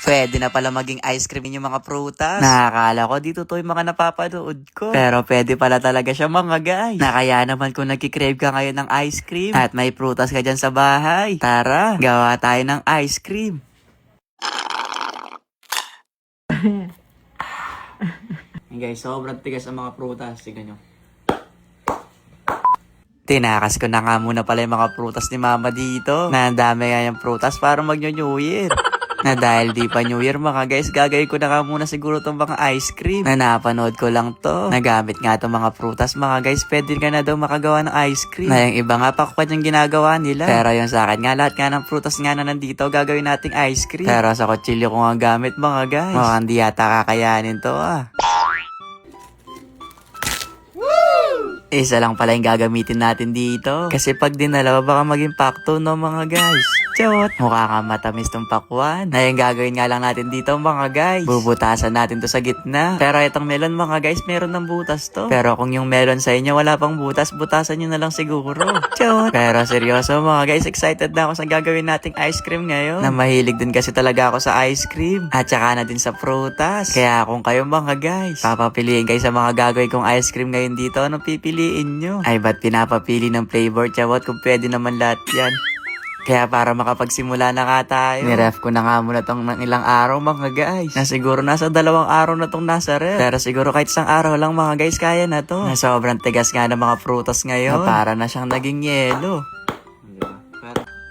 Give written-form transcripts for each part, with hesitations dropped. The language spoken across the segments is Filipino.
Pwede na pala maging ice cream yung mga prutas. Nakakala ko dito to yung mga napapanood ko. Pero pwede pala talaga siya mga guys. Na kaya naman kung nagkikrave ka ngayon ng ice cream at may prutas ka dyan sa bahay, tara, gawa tayo ng ice cream. Guys, sobrang tigas ang mga prutas. Tingnan nyo. Tinakas ko na nga muna pala yung mga prutas ni mama dito. Na ang dami nga yung prutas para mag-New Year. Na dahil di pa New Year mga guys, gagawin ko na nga muna siguro itong mga ice cream. Na napanood ko lang to. Nagamit nga itong mga prutas mga guys, pwede ka na daw makagawa ng ice cream. Na yung iba nga pakukat yung ginagawa nila. Pero yung sa akin nga, lahat nga ng prutas nga na nandito, gagawin nating ice cream. Pero sa kutsilyo ko nga gamit mga guys. Mukhang di yata kakayanin to ah. Isa lang pala yung gagamitin natin dito. Kasi pag dinalawa, baka maging pakto no mga guys. Chot! Mukha nga matamis tong pakwan. Na yung gagawin nga lang natin dito mga guys. Bubutasan natin to sa gitna. Pero itong melon mga guys, meron ng butas to. Pero kung yung melon sa inyo wala pang butas, butasan nyo na lang siguro. Chot! Pero seryoso mga guys, excited na ako sa gagawin nating ice cream ngayon. Na mahilig din kasi talaga ako sa ice cream. At saka na din sa prutas. Kaya kung kayo mga guys, papapiliin kayo sa mga gagawin kong ice cream ngayon dito, anong pipiliin nyo? Ay ba't pinapapili ng flavor, chawat, kung pwede naman lahat yan? Kaya para makapagsimula na nga tayo, niref ko na nga muna tong ng ilang araw mga guys. Na siguro nasa 2 araw na tong nasa ref. Pero siguro kahit 1 araw lang mga guys, kaya na to. Na sobrang tigas nga ng mga prutas ngayon. Na para na siyang naging yelo.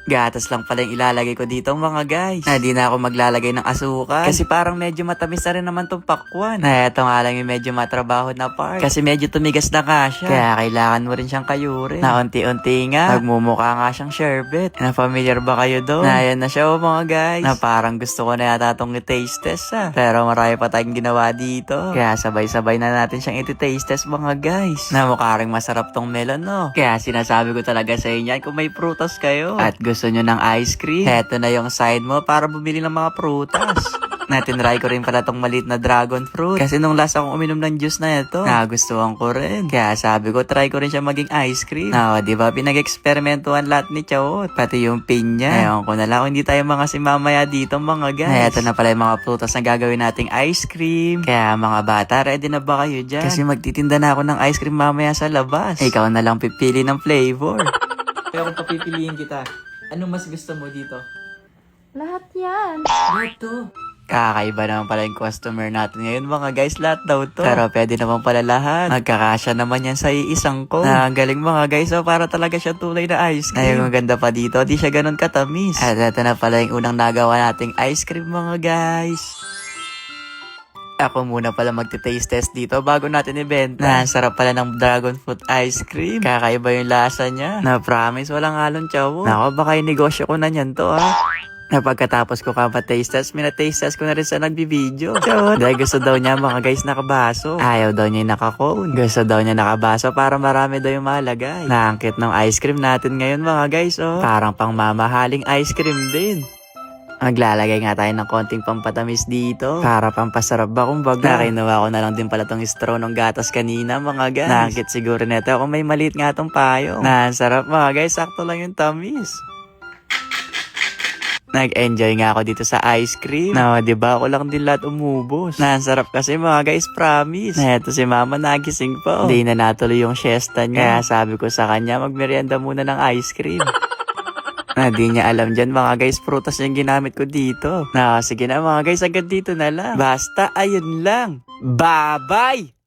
Gatas lang pala yung ilalagay ko dito mga guys. Na di na ako maglalagay ng asukal. Kasi parang medyo matamis na rin naman tong pakwan. Na eto nga lang yung medyo matrabaho na part. Kasi medyo tumigas na nga siya. Kaya kailangan mo rin siyang kayurin. Na unti-unti nga, nagmumukha nga siyang sherbet. Na familiar ba kayo doon? Na yan na siya mga guys. Na parang gusto ko na yata itong i-taste test Pero marami pa tayong ginawa dito. Kaya sabay-sabay na natin siyang i-taste test mga guys. Na mukha rin masarap tong melon no. Kaya sinasabi ko talaga sa inyo kung may prutas kayo. At gusto nyo ng ice cream, heto na yung side mo para bumili ng mga prutas. Natinry ko rin pala tong maliit na dragon fruit. Kasi nung last akong uminom ng juice na ito, nagustuhan ko rin. Kaya sabi ko, try ko rin siya maging ice cream. Diba, pinag-eksperimentuhan lahat ni Chawot. Pati yung pinya. Ewan ko na lang, hindi tayo mga si mamaya dito mga guys. Heto na pala yung mga prutas na gagawin nating ice cream. Kaya mga bata, ready na ba kayo dyan? Kasi magtitinda na ako ng ice cream mamaya sa labas. Ikaw na lang pipili ng flavor. Kaya kung papipiliin kita, ano mas gusto mo dito? Lahat yan. Lahat to. Kakaiba naman pala yung customer natin ngayon mga guys, lahat daw to. Pero pwede naman pala lahat. Magkakasya naman yan sa iisang ko. Ang galing mga guys, para talaga siya tunay na ice cream. Ay, ang ganda pa dito, di siya ganun katamis. At ito na pala yung unang nagawa nating ice cream mga guys. Ako muna pala magti-taste test dito bago natin ibenta. Na sarap pala ng dragon fruit ice cream. Kakaiba yung lasa niya. Na promise, walang halong tiyawo. Nako, baka yung negosyo ko na niyan to Na pagkatapos ko taste test, taste test ko na rin sa nagbibideo. Dahil gusto daw niya mga guys nakabaso. Ayaw daw niya yung naka-cone. Gusto daw niya nakabaso para marami daw yung malagay. Naangkit ng ice cream natin ngayon mga guys Parang pang mamahaling ice cream din. Maglalagay nga tayo ng konting pampatamis dito. Para pampasarap ba kumbaga. Nakinuha ko na lang din pala tong straw ng gatas kanina mga guys. Nakakit siguro neto kung may maliit nga tong payo. Sarap mga guys, sakto lang yung tamis. Nag-enjoy nga ako dito sa ice cream. Diba ako lang din lahat umubos. Sarap kasi mga guys, promise. Na eto si mama nagising pa Hindi na natuloy yung siesta niya. Kaya sabi ko sa kanya, magmerienda muna ng ice cream. Di niya alam dyan mga guys, prutas yung ginamit ko dito. Sige na mga guys, agad dito na lang. Basta, ayun lang. Bye-bye!